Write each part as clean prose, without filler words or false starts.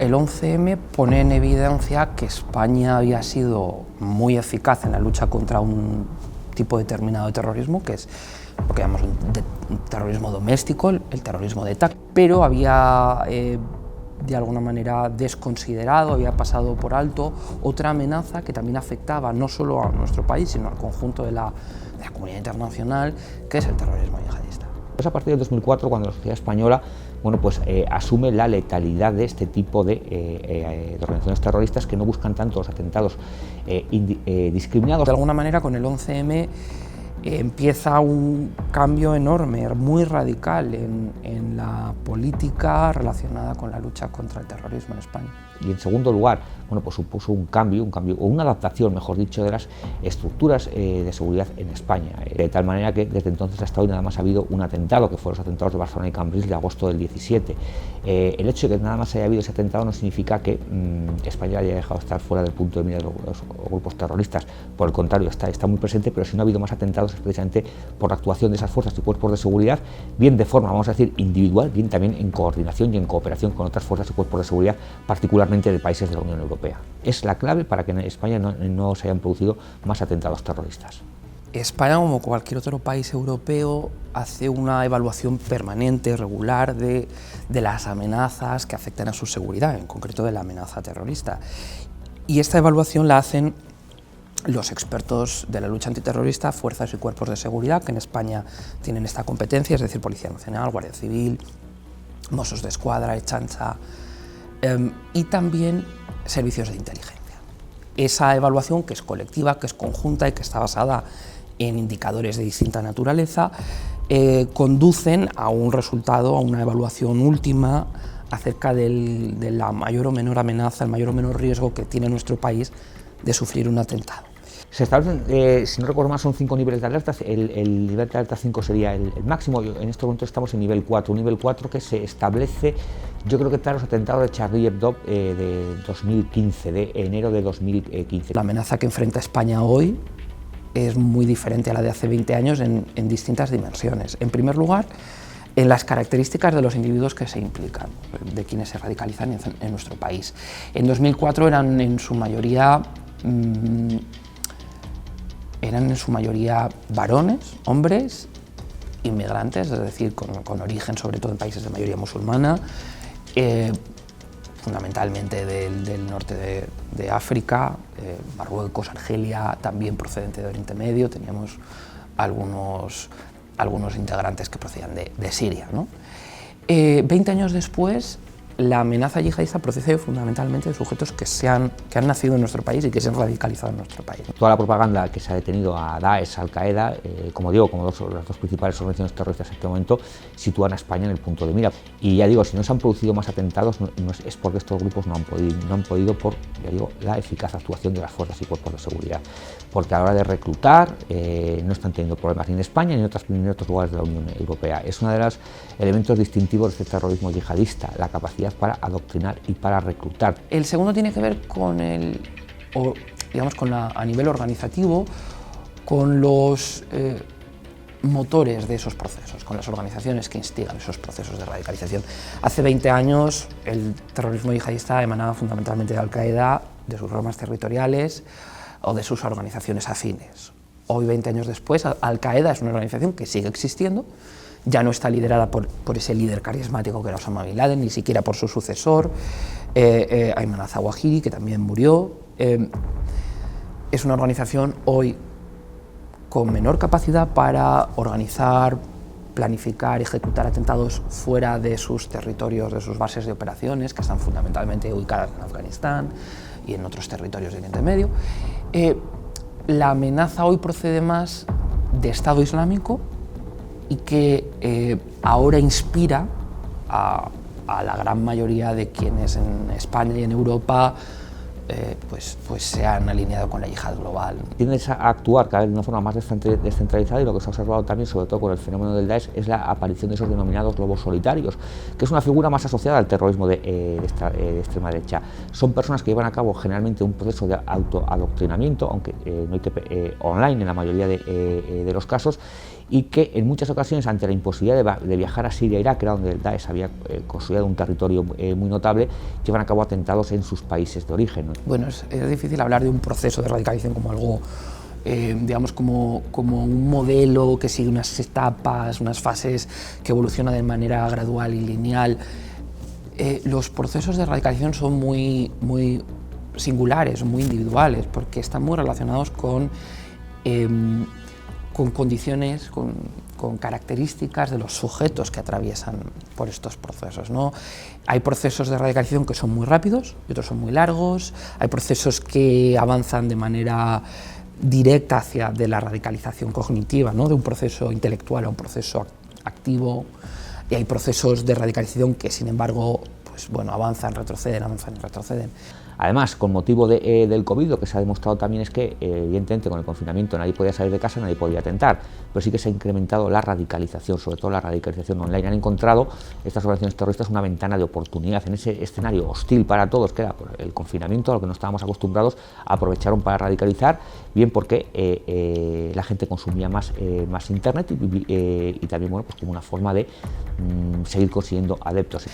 El 11M pone en evidencia que España había sido muy eficaz en la lucha contra un tipo determinado de terrorismo, que es lo que llamamos un terrorismo doméstico, el terrorismo de ETA, pero había de alguna manera desconsiderado, había pasado por alto otra amenaza que también afectaba no solo a nuestro país, sino al conjunto de la comunidad internacional, que es el terrorismo yihadista. Es a partir del 2004 cuando la sociedad española asume la letalidad de este tipo de organizaciones terroristas que no buscan tanto los atentados discriminados. De alguna manera, con el 11M empieza un cambio enorme, muy radical en la política relacionada con la lucha contra el terrorismo en España. Y en segundo lugar, supuso un cambio o una adaptación, mejor dicho, de las estructuras de seguridad en España, de tal manera que desde entonces hasta hoy nada más ha habido un atentado, que fueron los atentados de Barcelona y Cambrils de agosto del 17. El hecho de que nada más haya habido ese atentado no significa que España haya dejado de estar fuera del punto de mira de los grupos terroristas. Por el contrario, está muy presente, pero si no ha habido más atentados es precisamente por la actuación de esas fuerzas y cuerpos de seguridad, bien de forma, vamos a decir, individual, bien también en coordinación y en cooperación con otras fuerzas y cuerpos de seguridad, particularmente de países de la Unión Europea. Es la clave para que en España no se hayan producido más atentados terroristas. España, como cualquier otro país europeo, hace una evaluación permanente, regular, de las amenazas que afectan a su seguridad, en concreto de la amenaza terrorista. Y esta evaluación la hacen los expertos de la lucha antiterrorista, fuerzas y cuerpos de seguridad, que en España tienen esta competencia, es decir, Policía Nacional, Guardia Civil, Mossos d'Esquadra, Ertzaintza, y también servicios de inteligencia. Esa evaluación, que es colectiva, que es conjunta y que está basada en indicadores de distinta naturaleza, conducen a un resultado, a una evaluación última acerca de la mayor o menor amenaza, el mayor o menor riesgo que tiene nuestro país de sufrir un atentado. Se establecen, si no recuerdo mal, son 5 niveles de alertas. El nivel de alerta 5 sería el máximo. En este momento estamos en nivel 4, un nivel 4 que se establece, yo creo que tras los atentados de Charlie Hebdo de 2015, de enero de 2015. La amenaza que enfrenta España hoy es muy diferente a la de hace 20 años en distintas dimensiones. En primer lugar, en las características de los individuos que se implican, de quienes se radicalizan en nuestro país. En 2004 eran en su mayoría varones, hombres, inmigrantes, es decir, con origen sobre todo en países de mayoría musulmana, fundamentalmente del norte de África, Marruecos, Argelia, también procedente de Oriente Medio, teníamos algunos integrantes que procedían de Siria, ¿no? 20 años después, la amenaza yihadista procede fundamentalmente de sujetos que han nacido en nuestro país y que se han radicalizado en nuestro país. Toda la propaganda que se ha detenido a Daesh, Al-Qaeda, como digo, como las dos principales organizaciones terroristas en este momento, sitúan a España en el punto de mira. Y ya digo, si no se han producido más atentados es porque estos grupos no han podido por, ya digo, la eficaz actuación de las fuerzas y cuerpos de seguridad. Porque a la hora de reclutar no están teniendo problemas ni en España ni en otros lugares de la Unión Europea. Es uno de los elementos distintivos de este terrorismo yihadista, la capacidad para adoctrinar y para reclutar. El segundo tiene que ver con a nivel organizativo, con los motores de esos procesos, con las organizaciones que instigan esos procesos de radicalización. Hace 20 años el terrorismo yihadista emanaba fundamentalmente de Al-Qaeda, de sus ramas territoriales o de sus organizaciones afines. Hoy, 20 años después, Al-Qaeda es una organización que sigue existiendo, ya no está liderada por ese líder carismático que era Osama Bin Laden, ni siquiera por su sucesor, Ayman al-Zawahiri, que también murió. Es una organización hoy con menor capacidad para organizar, planificar y ejecutar atentados fuera de sus territorios, de sus bases de operaciones, que están fundamentalmente ubicadas en Afganistán y en otros territorios de Oriente Medio. La amenaza hoy procede más de Estado Islámico, y que ahora inspira a la gran mayoría de quienes en España y en Europa pues se han alineado con la yihad global. Tiendes a actuar cada vez de una forma más descentralizada, y lo que se ha observado también, sobre todo con el fenómeno del Daesh, es la aparición de esos denominados lobos solitarios, que es una figura más asociada al terrorismo de extrema derecha. Son personas que llevan a cabo generalmente un proceso de autoadoctrinamiento, aunque no hay que, online en la mayoría de los casos, y que en muchas ocasiones, ante la imposibilidad de viajar a Siria e Irak, que era donde el Daesh había construido un territorio muy notable, llevan a cabo atentados en sus países de origen, ¿no? Bueno, es difícil hablar de un proceso de radicalización como algo, digamos, como un modelo que sigue unas etapas, unas fases, que evoluciona de manera gradual y lineal. Los procesos de radicalización son muy singulares, muy individuales, porque están muy relacionados con condiciones, con características de los sujetos que atraviesan por estos procesos, ¿no? Hay procesos de radicalización que son muy rápidos y otros son muy largos, hay procesos que avanzan de manera directa hacia de la radicalización cognitiva, ¿no? De un proceso intelectual a un proceso activo, y hay procesos de radicalización que, sin embargo, pues, bueno, avanzan, retroceden, avanzan y retroceden. Además, con motivo del COVID, lo que se ha demostrado también es que, evidentemente, con el confinamiento nadie podía salir de casa, nadie podía atentar, pero sí que se ha incrementado la radicalización, sobre todo la radicalización online. Han encontrado estas organizaciones terroristas una ventana de oportunidad en ese escenario hostil para todos, que era por el confinamiento, a lo que no estábamos acostumbrados, aprovecharon para radicalizar, bien porque la gente consumía más internet y también, bueno, pues como una forma de seguir consiguiendo adeptos.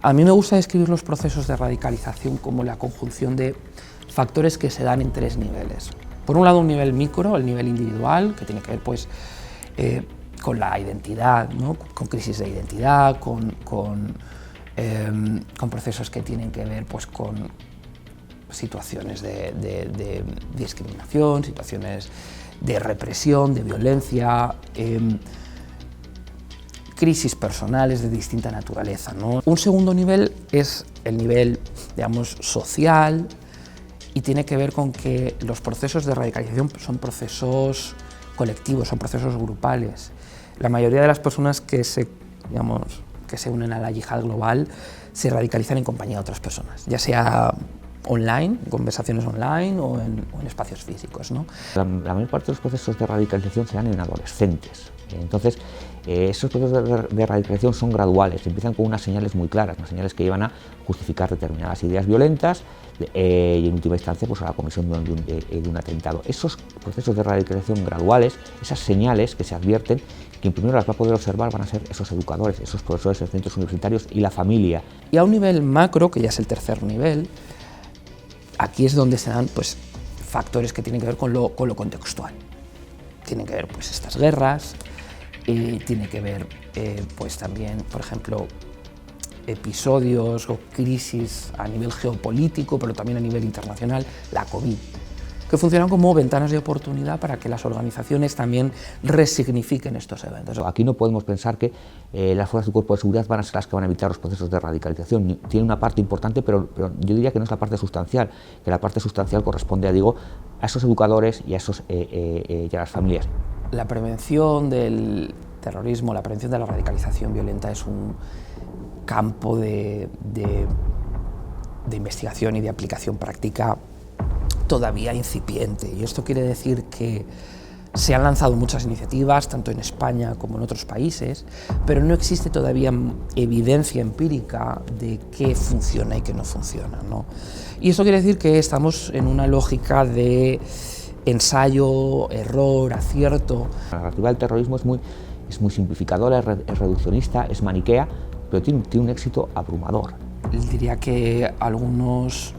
A mí me gusta describir los procesos de radicalización como la conjunción de factores que se dan en tres niveles. Por un lado, un nivel micro, el nivel individual, que tiene que ver pues, con la identidad, ¿no? Con crisis de identidad, con procesos que tienen que ver pues, con situaciones de discriminación, situaciones de represión, de violencia, crisis personales de distinta naturaleza, ¿no? Un segundo nivel es el nivel, digamos, social, y tiene que ver con que los procesos de radicalización son procesos colectivos, son procesos grupales. La mayoría de las personas que se unen a la yihad global se radicalizan en compañía de otras personas, ya sea online, conversaciones online o en espacios físicos, ¿no? La mayor parte de los procesos de radicalización se dan en adolescentes. Entonces, esos procesos de radicalización son graduales, empiezan con unas señales muy claras, unas señales que llevan a justificar determinadas ideas violentas y en última instancia pues, a la comisión de un atentado. Esos procesos de radicalización graduales, esas señales que se advierten, quien primero las va a poder observar van a ser esos educadores, esos profesores de centros universitarios y la familia. Y a un nivel macro, que ya es el tercer nivel, aquí es donde se dan pues, factores que tienen que ver con lo contextual. Tienen que ver pues, estas guerras, tiene que ver pues también, por ejemplo, episodios o crisis a nivel geopolítico, pero también a nivel internacional, la COVID, que funcionan como ventanas de oportunidad para que las organizaciones también resignifiquen estos eventos. Aquí no podemos pensar que las fuerzas del cuerpo de seguridad van a ser las que van a evitar los procesos de radicalización. Tiene una parte importante, pero yo diría que no es la parte sustancial, que la parte sustancial corresponde, a esos educadores y a las familias. La prevención del terrorismo, la prevención de la radicalización violenta es un campo de investigación y de aplicación práctica todavía incipiente, y esto quiere decir que se han lanzado muchas iniciativas, tanto en España como en otros países, pero no existe todavía evidencia empírica de qué funciona y qué no funciona, ¿no? Y eso quiere decir que estamos en una lógica de ensayo, error, acierto. La narrativa del terrorismo es muy simplificadora, es reduccionista, es maniquea, pero tiene un éxito abrumador. Diría que algunos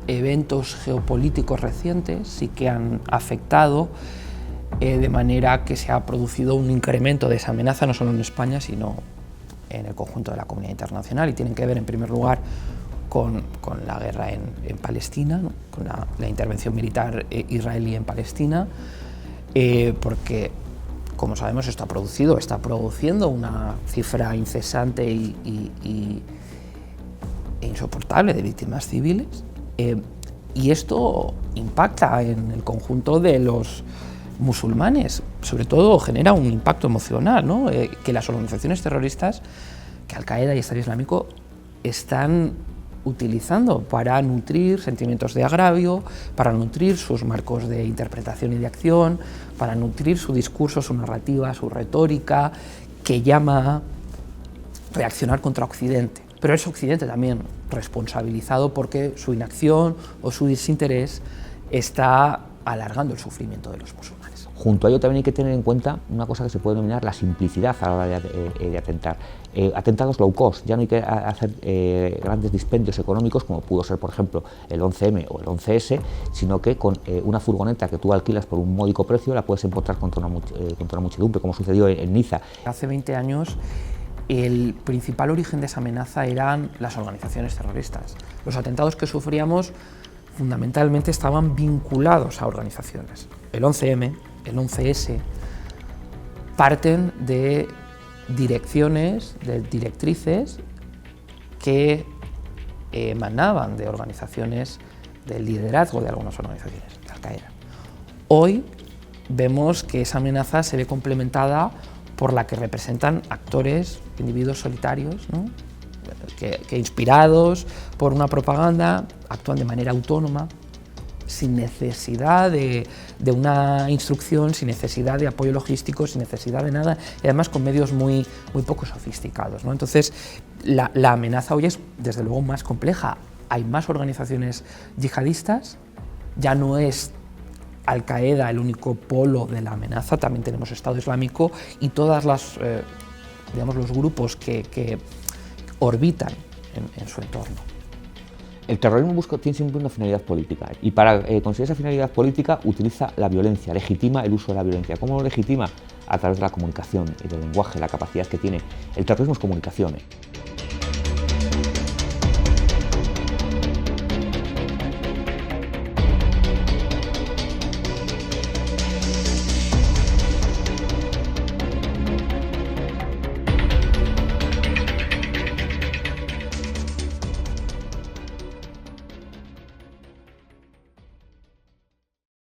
eventos geopolíticos recientes sí que han afectado de manera que se ha producido un incremento de esa amenaza, no solo en España, sino en el conjunto de la comunidad internacional, y tienen que ver, en primer lugar, con la guerra en Palestina, ¿no? Con la intervención militar israelí en Palestina, porque, como sabemos, está produciendo una cifra incesante e insoportable de víctimas civiles, y esto impacta en el conjunto de los musulmanes, sobre todo genera un impacto emocional, ¿no? Que las organizaciones terroristas, que Al-Qaeda y Estado Islámico, están utilizando para nutrir sentimientos de agravio, para nutrir sus marcos de interpretación y de acción, para nutrir su discurso, su narrativa, su retórica, que llama a reaccionar contra Occidente. Pero es Occidente también responsabilizado porque su inacción o su desinterés está alargando el sufrimiento de los musulmanes. Junto a ello también hay que tener en cuenta una cosa que se puede denominar la simplicidad a la hora de atentar. Atentados low cost, ya no hay que hacer grandes dispendios económicos como pudo ser, por ejemplo, el 11M o el 11S, sino que con una furgoneta que tú alquilas por un módico precio la puedes encontrar contra una muchedumbre, como sucedió en Niza. Hace 20 años el principal origen de esa amenaza eran las organizaciones terroristas. Los atentados que sufríamos fundamentalmente estaban vinculados a organizaciones. El 11M, el 11S, parten de direcciones, de directrices que emanaban de organizaciones, del liderazgo de algunas organizaciones, de Al-Qaeda. Hoy vemos que esa amenaza se ve complementada por la que representan actores, individuos solitarios, ¿no? que inspirados por una propaganda actúan de manera autónoma, sin necesidad de una instrucción, sin necesidad de apoyo logístico, sin necesidad de nada, y además con medios muy poco sofisticados, ¿no? Entonces, la amenaza hoy es, desde luego, más compleja. Hay más organizaciones yihadistas, ya no es Al-Qaeda el único polo de la amenaza, también tenemos Estado Islámico y todas las, digamos, los grupos que orbitan en su entorno. El terrorismo tiene siempre una finalidad política y para conseguir esa finalidad política utiliza la violencia, legitima el uso de la violencia. ¿Cómo lo legitima? A través de la comunicación y del lenguaje, la capacidad que tiene. El terrorismo es comunicación.